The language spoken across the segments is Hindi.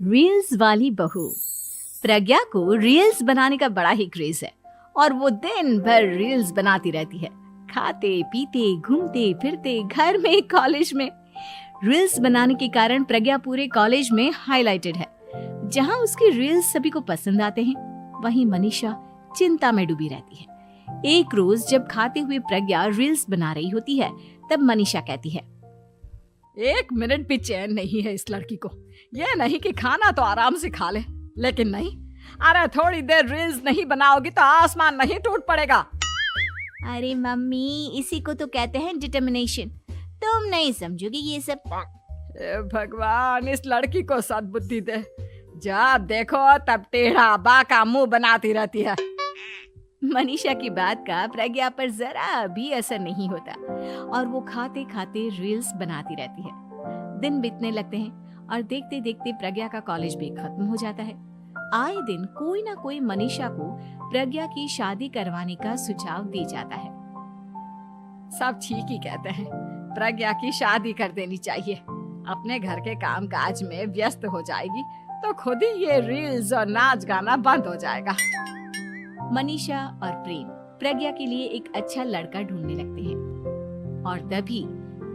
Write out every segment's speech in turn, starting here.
रील्स वाली बहू। प्रज्ञा को रील्स बनाने का बड़ा ही क्रेज है और वो दिन भर रील्स बनाती रहती है। खाते पीते घूमते फिरते घर में कॉलेज में रील्स बनाने के कारण प्रज्ञा पूरे कॉलेज में हाईलाइटेड है। जहां उसकी रील्स सभी को पसंद आते हैं, वहीं मनीषा चिंता में डूबी रहती है। एक रोज जब खाते हुए प्रज्ञा रील्स बना रही होती है, तब मनीषा कहती है, 1 मिनट भी चैन नहीं है इस लड़की को। ये नहीं कि खाना तो आराम से खा ले, लेकिन नहीं, अरे थोड़ी देर रील्स नहीं बनाओगी तो आसमान नहीं टूट पड़ेगा। अरे मम्मी, इसी को तो कहते हैं डिटर्मिनेशन। तुम नहीं समझोगी ये सब। भगवान, इस लड़की को सद्बुद्धि दे। जब देखो तब टेढ़ा बाका मुंह बनाती रहती है। मनीषा की बात का प्रज्ञा पर जरा भी असर नहीं होता और वो खाते खाते रील्स बनाती रहती है। दिन बीतने लगते हैं और देखते देखते प्रज्ञा का कॉलेज भी खत्म हो जाता है। आए दिन कोई ना कोई मनीषा को प्रज्ञा की शादी करवाने का सुझाव दे जाता है। सब ठीक ही कहते हैं, प्रज्ञा की शादी कर देनी चाहिए। अपने घर के काम काज में व्यस्त हो जाएगी तो खुद ही ये रील्स और नाच गाना बंद हो जाएगा। मनीषा और प्रेम प्रज्ञा के लिए एक अच्छा लड़का ढूंढने लगते हैं और तभी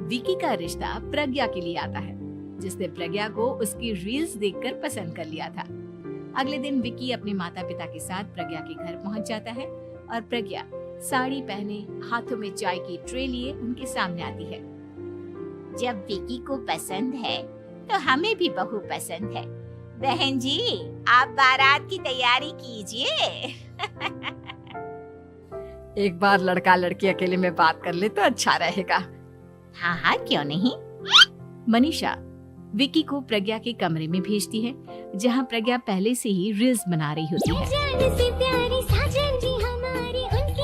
विकी का रिश्ता प्रज्ञा के लिए आता है, जिसने प्रज्ञा को उसकी रील्स देखकर पसंद कर लिया था। अगले दिन विकी अपने माता पिता के साथ प्रज्ञा के घर पहुंच जाता है और प्रज्ञा साड़ी पहने हाथों में चाय की ट्रे लिए उनके सामने आती है। जब विकी को पसंद है तो हमें भी बहू पसंद है। बहन जी, आप बारात की तैयारी कीजिए। एक बार लड़का लड़की अकेले में बात कर ले तो अच्छा रहेगा। हाँ हाँ, क्यों नहीं। मनीषा विकी को प्रज्ञा के कमरे में भेजती है, जहां प्रज्ञा पहले से ही रील्स बना रही होती है।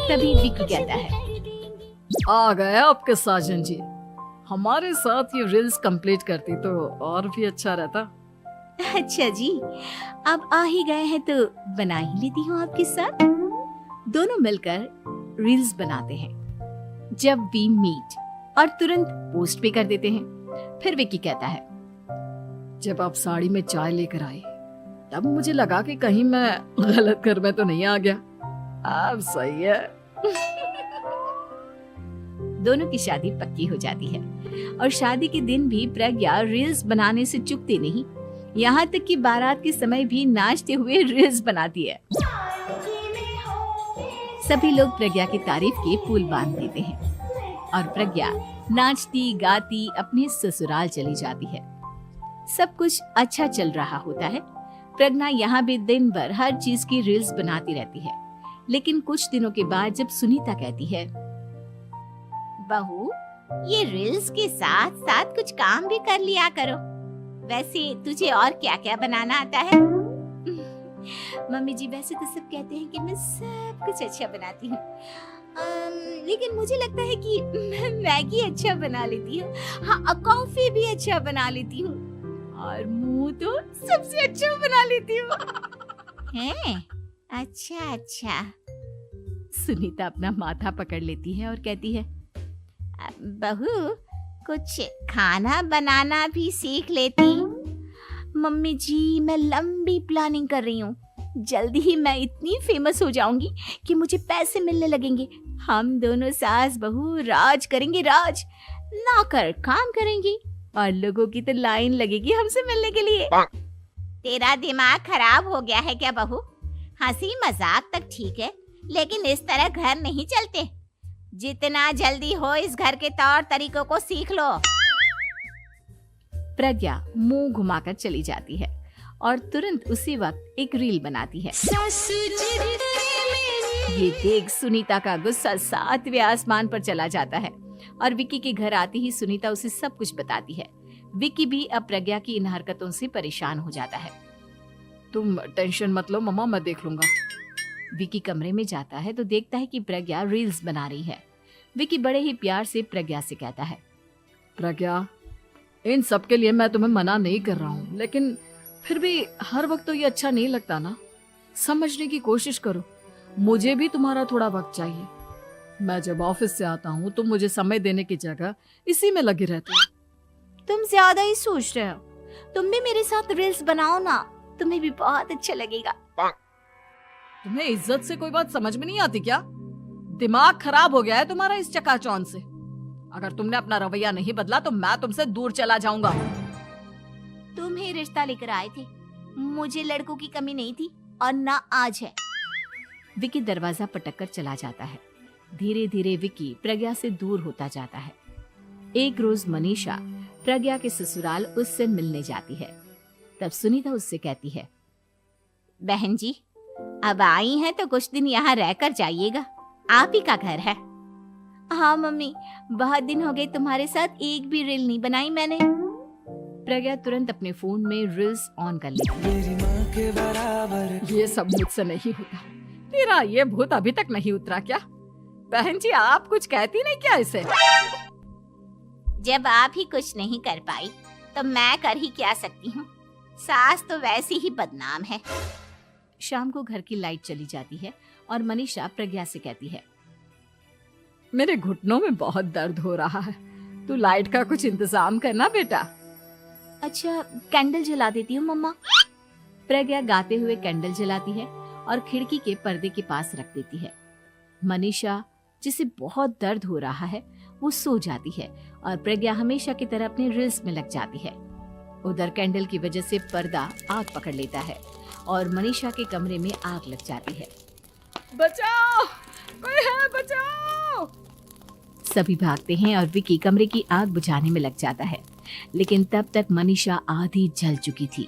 तभी विकी कहता है, आ गए आपके साजन जी। हमारे साथ ये रील्स कंप्लीट करती तो और भी अच्छा रहता। अच्छा जी, अब आ ही गए हैं तो बना ही लेती हूँ आपके साथ। दोनों मिलकर रील्स बनाते हैं। जब वी मीट और तुरंत पोस्ट भी कर देते हैं। फिर विकी कहता है, जब आप साड़ी में चाय लेकर आए तब मुझे लगा कि कहीं मैं गलत घर में तो नहीं आ गया। अब सही है। दोनों की शादी पक्की हो जाती है और शादी के दिन भी प्रज्ञा रील्स बनाने से चूकती नहीं। यहाँ तक कि बारात के समय भी नाचते हुए रील्स बनाती है। सभी लोग प्रज्ञा की तारीफ के पुल बांध देते हैं और प्रज्ञा नाचती गाती अपने ससुराल चली जाती है। सब कुछ अच्छा चल रहा होता है। प्रज्ञा यहाँ भी दिन भर हर चीज की रील्स बनाती रहती है। लेकिन कुछ दिनों के बाद जब सुनीता कहती है, बहू, ये रील्स के साथ साथ कुछ काम भी कर लिया करो। वैसे तुझे और क्या क्या बनाना आता है? मम्मी जी, वैसे तो सब कहते हैं कि मैं सब कुछ अच्छा बनाती हूँ, लेकिन मुझे लगता है कि मैं मैगी अच्छा बना लेती हूँ। हाँ, कॉफी भी अच्छा बना लेती हूँ और मुंह तो सबसे अच्छा बना लेती हूँ। हैं? अच्छा अच्छा। सुनीता अपना माथा पकड़ लेती है और कहती है, बहू, कुछ खाना बनाना भी सीख लेती। मम्मी जी, मैं लंबी प्लानिंग कर रही हूँ। जल्दी ही मैं इतनी फेमस हो जाऊंगी कि मुझे पैसे मिलने लगेंगे। हम दोनों सास बहू राज करेंगे, राज नौकर काम करेंगे और लोगों की तो लाइन लगेगी हमसे मिलने के लिए। तेरा दिमाग खराब हो गया है क्या बहू? हंसी मजाक तक ठीक है, लेकिन इस तरह घर नहीं चलते। जितना जल्दी हो इस घर के तौर तरीकों को सीख लो। प्रज्ञा मुंह घुमाकर चली जाती है और तुरंत उसी वक्त एक रील बनाती है। ये देख सुनीता का गुस्सा 7वें आसमान पर चला जाता है और विकी के घर आते ही सुनीता उसे सब कुछ बताती है। विकी भी अब प्रज्ञा की इन हरकतों से परेशान हो जाता है। तुम टेंशन मत लो मम्मा, मैं देख लूंगा। विकी कमरे में जाता है तो देखता है कि प्रज्ञा रील्स बना रही है। विकी बड़े ही प्यार से प्रज्ञा से कहता है, प्रज्ञा, इन सब के लिए मैं तुम्हें मना नहीं कर रहा हूँ, लेकिन फिर भी हर वक्त तो ये अच्छा नहीं लगता ना। समझने की कोशिश करो, मुझे भी तुम्हारा थोड़ा वक्त चाहिए। मैं जब ऑफिस से आता हूँ तो मुझे समय देने की जगह इसी में लगी रहती है। तुम ज्यादा ही सोच रहे हो। तुम भी मेरे साथ रील्स बनाओ ना, तुम्हें भी बहुत अच्छा लगेगा। तुम्हें इज्जत से कोई बात समझ में नहीं आती क्या? दिमाग खराब हो गया है तुम्हारा इस चकाचौंध से। अगर तुमने अपना रवैया नहीं बदला तो मैं तुमसे दूर चला जाऊंगा। तुम ही रिश्ता लेकर आए थे, मुझे लड़कों की कमी नहीं थी और ना आज है। विकी दरवाजा पटक कर चला जाता है। धीरे धीरे विकी प्रज्ञा से दूर होता जाता है। एक रोज मनीषा प्रज्ञा के ससुराल उससे मिलने जाती है। तब सुनीता उससे कहती है, बहन जी, अब आई हैं तो कुछ दिन यहाँ रहकर जाइएगा, आप ही का घर है। हाँ मम्मी, बहुत दिन हो गए तुम्हारे साथ एक भी रील नहीं बनाई मैंने। प्रज्ञा तुरंत अपने फोन में रील्स ऑन कर लेती है। ये सब मुझसे नहीं होता। तेरा ये भूत अभी तक नहीं उतरा क्या? बहन जी, आप कुछ कहती नहीं क्या इसे? जब आप ही कुछ नहीं कर पाई तो मैं कर ही क्या सकती हूँ। सास तो वैसी ही बदनाम है। शाम को घर की लाइट चली जाती है और मनीषा प्रज्ञा से कहती है, मेरे घुटनों में बहुत दर्द हो रहा है, तू लाइट का कुछ इंतजाम करना बेटा। अच्छा, कैंडल जला देती हूँ मम्मा। प्रज्ञा गाते हुए कैंडल जलाती है और खिड़की के पर्दे के पास रख देती है। मनीषा, जिसे बहुत दर्द हो रहा है, वो सो जाती है और प्रज्ञा हमेशा की तरह अपने रील्स में लग जाती है। उधर कैंडल की वजह से पर्दा आग पकड़ लेता है और मनीषा के कमरे में आग लग जाती है। बचाओ, कोई है, बचाओ। सभी भागते हैं और विकी कमरे की आग बुझाने में लग जाता है, लेकिन तब तक मनीषा आधी जल चुकी थी।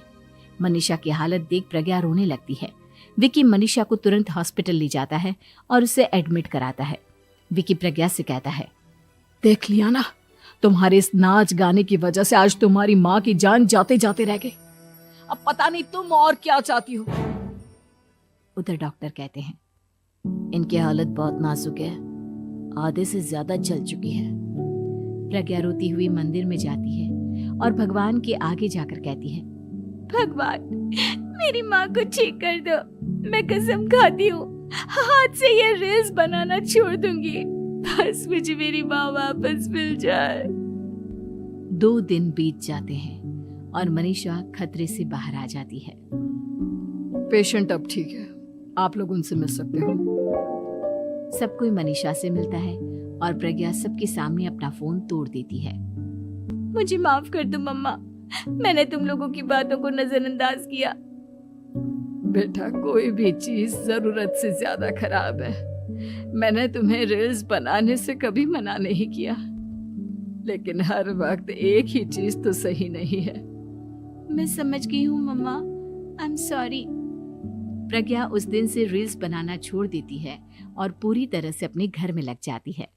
मनीषा की हालत देख प्रज्ञा रोने लगती है। विकी मनीषा को तुरंत हॉस्पिटल ले जाता है और उसे एडमिट कराता है। विकी प्रज्ञा से कहता है, देख लिया ना, तुम्हारे इस नाच गाने की वजह से आज तुम्हारी माँ की जान जाते जाते रह गई। अब पता नहीं तुम और क्या चाहती हो। उधर डॉक्टर कहते हैं, इनकी हालत बहुत नाजुक है, आधे से ज्यादा जल चुकी है। प्रज्ञा रोती हुई मंदिर में जाती है और भगवान के आगे जाकर कहती है, भगवान, मेरी माँ को ठीक कर दो। मैं कसम खाती हूँ, हाथ से ये रील्स बनाना छोड़ दूंगी। बस मुझे मेरी माँ वापस मिल जाए। 2 दिन बीत जाते हैं और मनीषा खतरे से बाहर आ जाती है। पेशेंट अब ठीक है, आप लोग उनसे मिल सकते हो। सब कोई मनीषा से मिलता है और प्रज्ञा सबके सामने अपना फोन तोड़ देती है। मुझे माफ कर दो मम्मा, मैंने तुम लोगों की बातों को नजरअंदाज किया। बेटा, कोई भी चीज जरूरत से ज्यादा खराब है। मैंने तुम्हें रील्स बनाने से कभी मना नहीं किया, लेकिन हर वक्त एक ही चीज तो सही नहीं है। मैं समझ गई हूँ मम्मा, आई एम सॉरी। प्रज्ञा उस दिन से रील्स बनाना छोड़ देती है और पूरी तरह से अपने घर में लग जाती है।